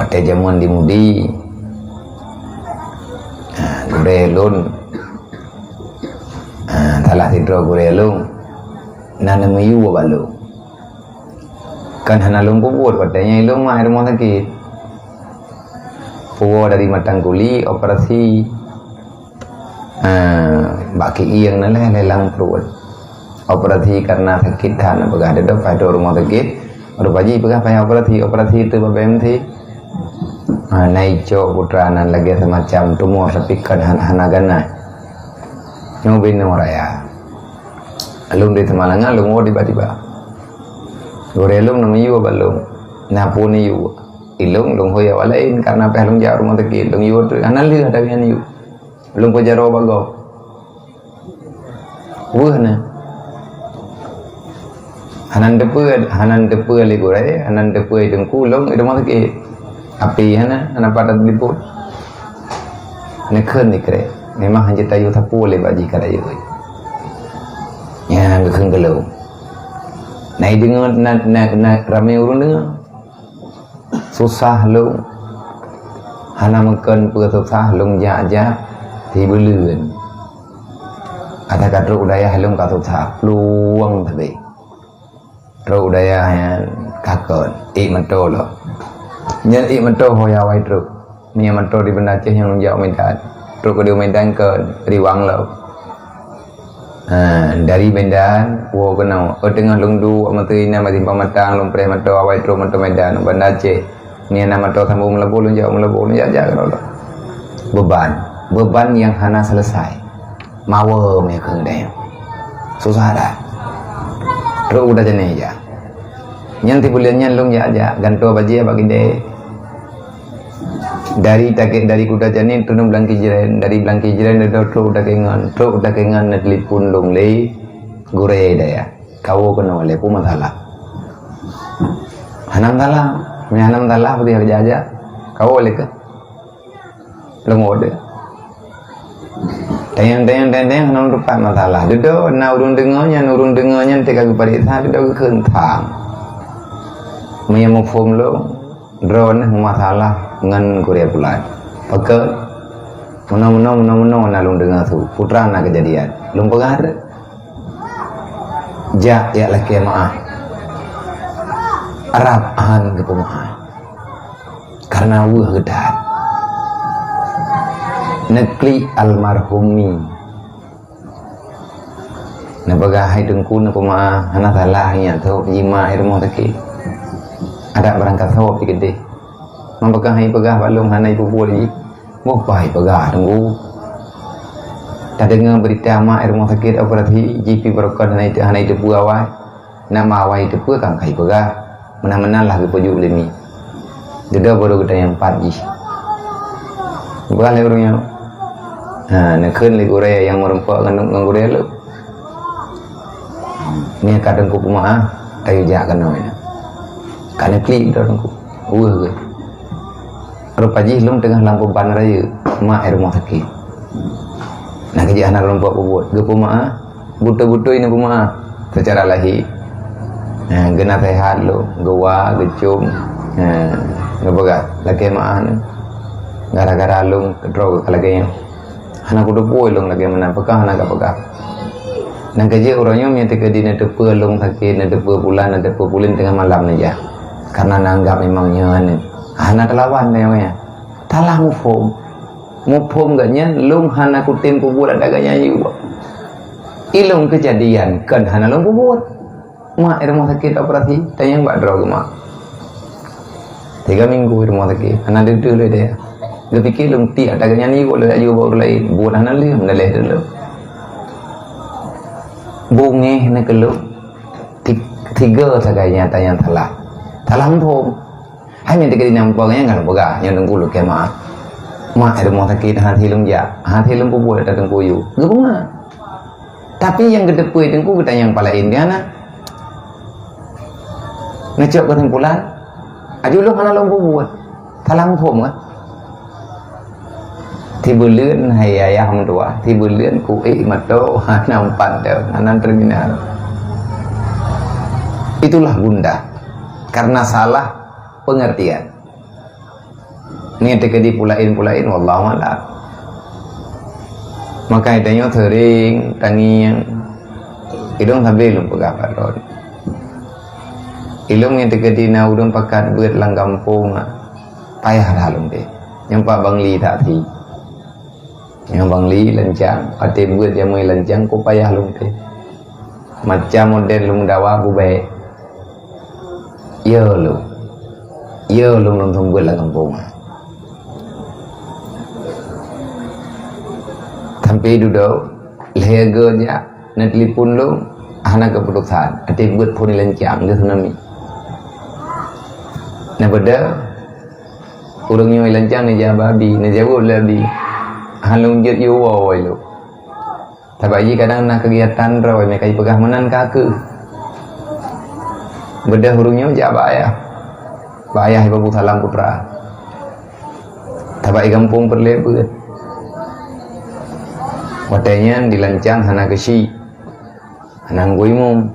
pada jamuan dimudi gurelun talah tidro gurelun nana mayu balu kan hana lung kubur padanya ilung mah rumah sakit puwo dari matang kuli operasi baki iyang nala lelang perut operasi karena sakit hana bagada do pada rumah sakit rupaji pegah payah operasi itu babemti naico putra nan lagi semacam tumor sepikan hana gana nyobin oraya alung di Temalangan alung tiba-tiba gorelung nama yu balung napuni yu ilung lung hoya walain karena apa lung jauh rumah sakit lung yu anan li ada yang yu lung ko jaro bago na hanan depe le gore hanan depe dengku lung rumah sakit api hana padat liput nekhen ni kre memang hanya tayu thapu le baji kada yu ya ngekeng gelau nai dengar na ramai urun dengar susah lu hana makan per susah lung ja thì beluen ada kat udaya lung ka susah peluang tapi udaya kakon manto lo nyen manto hoya wai truk ni manto di benda ceh yang jauh Medan truk dia Medan ke Riwang lo dari Medan wo kenau tengah lungdu amatui nama timpa matang lung pre manto awai truk manto Medan benda ceh ni nama manto sambung melebu lung jauh kan lo beban yang hana selesai mawa me keng deh susah dah truk udah jenis ya nyanti bulannya lung ya ganto baji bagi deh dari kuda janin tunung belangki jiran dari belangki jiran ada truk udah kengan nelipun lung le gure daya kau kena le pu masalah hanam talah beri kerja aja kau le ke lung ode tayang hanam rupa masalah dedo na urun dengarnya teka keparisa dedo kentang menyamuk form lo drone masalah ngan Korea Pulan pakai menang nalung dengar tu putra nak kejadian lung pegar ja ya laki maaf Arab an ke pemaaf karena wah gedan nekli almarhumi na bagahai dengku na pemaaf hana salahnya tu jima irmo taki ada berangkat sawap gede membegah balung hanai bubur ni mau pai pegah tunggu tak dengar berita mak rumah sakit operasi GP berokon hanai depu awai nama awai depu kan kai pegah menang-menang lah ke pujuk lemi dia baru kita yang 4 ji bukan le urangnya nak keun le Korea yang merempak kandung Korea lu ni kadang ku pemaaf tayu jak kan namanya kan klik dorong ku ke rupaji lung tengah lampu ban raya mak rumah sakit nak kerja anak lompat buat ge pemaaf buta-buta ini pemaaf secara lahir gena sehat lo gewa gecum ngebegat lagi maan gara-gara lung kedrog lagi anak udah boy lung lagi mana pekah anak pekah nak kerja orangnya minta ke dina depe lung sakit na depe bulan tengah malam aja karena nanggap memangnya anak lawan dia talah mufum gaknya lung hana kutin kubur ada gaknya yu ilung kejadian kan hana lung kubur mak rumah sakit operasi tanya mbak drog mak 3 minggu rumah sakit hana dulu dia dia fikir lung ti ada gaknya ni boleh ayu baru lain buat hana liam daleh dulu bunge hana kelu 3 sagainya tanya talah mufum hai minta ke nampaknya kan boga yang tengku lu kema mak rumah sakit hati lung kubur ada tengku yu gebunga tapi yang gedepui tengku kita yang pala indiana ngecok ke tempulan aju lu kana lung kubur talang phom kan tiba lươn hay ayah hang tua tiba lươn ku mato nampak dah anan terminal itulah bunda karena salah pengertian Ni terkedi pulain wallahu a'lam. Maka itanya sering tangian idong sambil lupa kaparon. Ilung yang terkedi na udang pakat buat lang kampung payah halum deh. Yang Pak Bang Li tak ti. Yang Bang Li lancang, ate buat yang mai lancang ko payah halum deh. Macam model lung dawa bu baik. Yo lu nonton buat lang kampung. Sampai duduk lehernya nak telefon lu anak keputusan ada buat pun lancang dia tsunami nak pada urangnya lancang ni babi ni jauh lebih halung jet you woi lu tapi kadang nak kegiatan roy mereka pegah menan kaki beda urangnya jabaya bayah ibu salam putra tapi kampung perlebet watanya dilancang hana kesi hanang guimum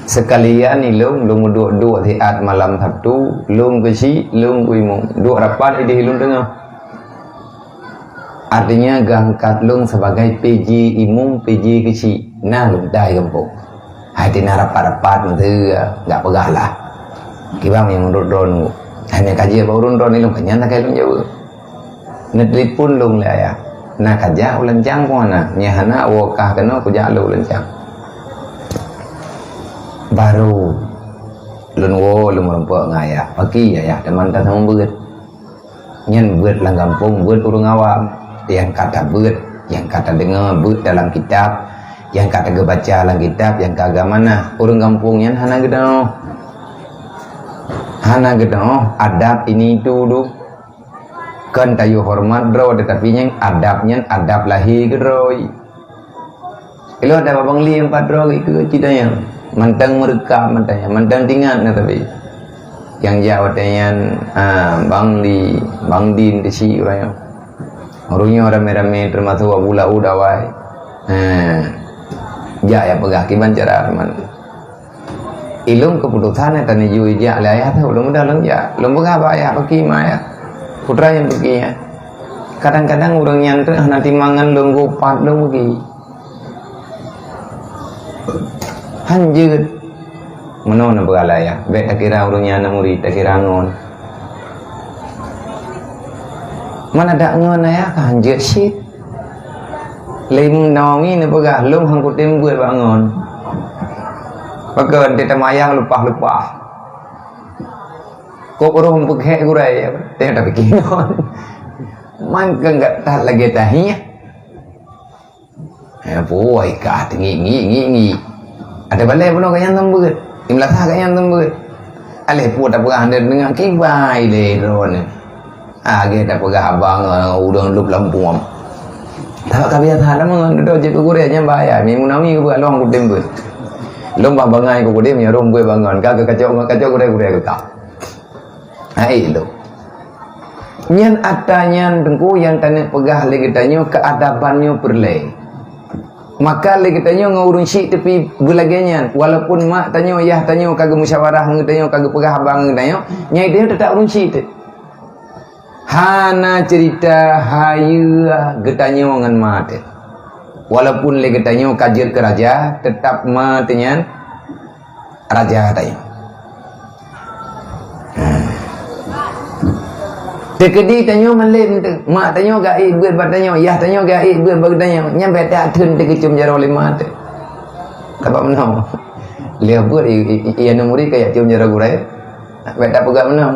sekalian ilung lung dua tiat malam Sabtu lung kesi lung guimum dua rapat ide hilung tengah artinya gangkat lung sebagai PJ imum PJ kesi nah lung dai kampung hati na rapat nanti enggak pegah lah kibang yang menurut don hanya kaji baru don ilung kanyana kai lung jauh netelipun lung lah ya nak kerja ulencang pun nak nyahana wakah kena kerja lu ulencang baru lunwo lu merempuak ngaya pagi ya teman datang beut nyen beut lang kampung beut urang awam yang kata beut yang kata dengar beut dalam kitab yang kata baca dalam kitab yang kagak mana urang kampung nyen hana gedong adab ini dulu kan tayu hormat bro tetapi yang adabnya adab lahi geroi kalau ada Bang Li 4 bro itu ceritanya mantang merekam mantang tinggal na tapi yang jawatnya Bang Li Bang Din desi orang orangnya rame-rame termasuk abula udawai ya pegah kiban cara man ilung keputusan tani ju ja la ya tu belum dah ya belum pegah ba ya pagi maya putra yang pergi ya kadang-kadang orang yang nanti mangan lunggu pat lung pergi hanjut menon berala ya baik tak kira orang yang murid tak kira ngon mana ada ngon ya hanjut shit lim nongi ni pegah lung hang kutim buat bangun pakai dia tamayang lupa kok orang pakai gurai ya teh tak bikin man enggak tak lagi tahnya ya boy ka ngi ada balai pun kayan tembut imlah sah kayan tembut alih pu tak pegah dengan kibai le ron ge tak pegah abang udang lup lampung tak kebiasaan mah do je gurai nya bayar minggu nami ku long ku tembut lomba bangai ku dia nya rom gue bangun kagak kacau gurai ke kau hai lo nyan atanya dengku yang tanya pegah lagi tanya keadabannya perle maka lagi tanya ngurung syik tapi belaganya walaupun mak tanya yah tanya kagak musyawarah tanya kagak pegah abang tanya nyai dia tetap urung syik hana cerita hayu getanya ngan mat walaupun lagi tanya kajian ke raja tetap matnya raja tanya tekedi tanyo malen mak tanyo gaib buat batanyo yah tanyo gaib buat batanyo nyampe tak tun tekecum jaro lima te apa menang lihat buat iya nomori kayak cium jaro gurai beta pegak menang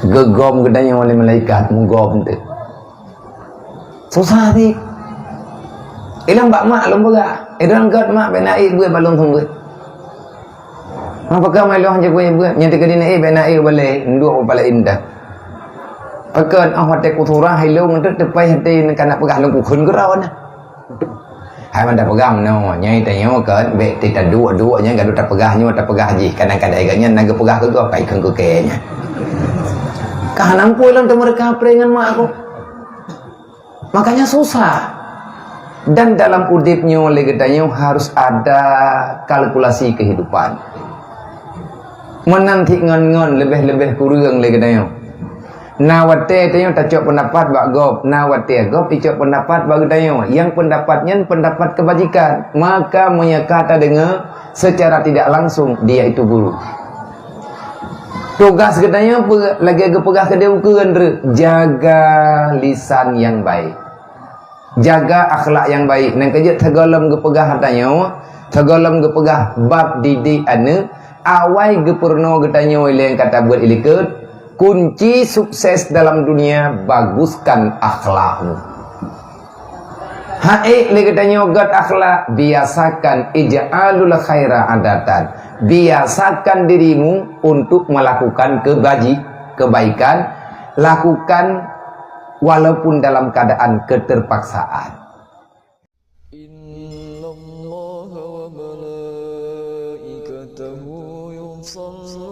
gegom gedanya oleh malaikat menggom te susah ni ilang bak mak lom pegak ilang gat mak benaik buat balong sungguh apakah malu hanya gue buat yang terkini naik benaik boleh dua kepala indah pakai hati kuturah hilung untuk tepai hati nak nak pegang lungku kun kerau na hai mana pegang no nyai tanya kan be tidak dua nya enggak ada pegahnya ada pegah ji kadang-kadang agaknya nak pegah ke apa ikan ke kayaknya kahanang pulang tu mereka peringan mak aku makanya susah dan dalam udipnya oleh gedanya harus ada kalkulasi kehidupan menanti ngon-ngon lebih-lebih kurang lagi katanya. Nawate tanya tak cok pendapat bak gop, nawate gop icok pendapat bak tanya. Yang pendapatnya pendapat kebajikan, maka kata dengan secara tidak langsung dia itu guru. Tugas katanya lagi pegah ke dia bukan jaga lisan yang baik. Jaga akhlak yang baik. Nang kerja tegalam gepegah katanya, tegalam gepegah bab didik ane, awai gepurno katanya oleh yang kata buat ilikut. Kunci sukses dalam dunia, baguskan akhlakmu. Haik katanya gat akhlak, biasakan ij'alul khaira adatan. Biasakan dirimu untuk melakukan kebaikan, lakukan walaupun dalam keadaan keterpaksaan. Innallaha wa malaikatahu yusholluna